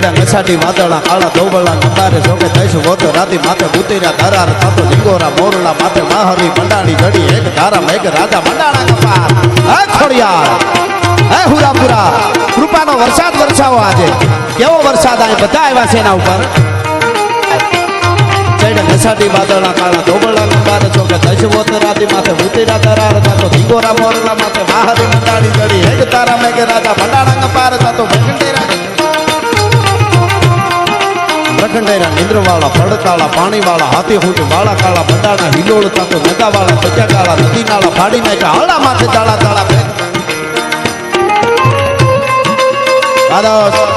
ચડ્યા નસાટી વાદળા કાળા ધોબળા નંબારે જોકે થઈશું વોતો રાતી માથે બુતેરા ધરાર થતો લીંગોરા મોરલા માથે માહરી મંડાણી ઘડી એક ધારા મેઘ રાજા મંડાણા કપાર હે ખોડિયાર હે હુરાપુરા કૃપાનો વરસાદ વરસાવો આજે કેવો વરસાદ આ બધા આવ્યા છે એના ઉપર ચડ્યા નસાટી વાદળા કાળા ધોબળા નંબારે જોકે થઈશું વોતો રાતી માથે બુતેરા ધરાર થતો લીંગોરા મોરલા માથે માહરી મંડાણી ઘડી એક ધારા મેઘ રાજા મંડાણા કપાર થતો પ્રખંડેરા નિંદ્રવાળા પડકાળા પાણીવાળા હાથી હુંટ વાળા કાળા બંડાણા હિલોળ તાતો નગાવાળા સજા કાળા નદી નાળા ફાડી નાખ્યા હાળા માથે તાળા તાળા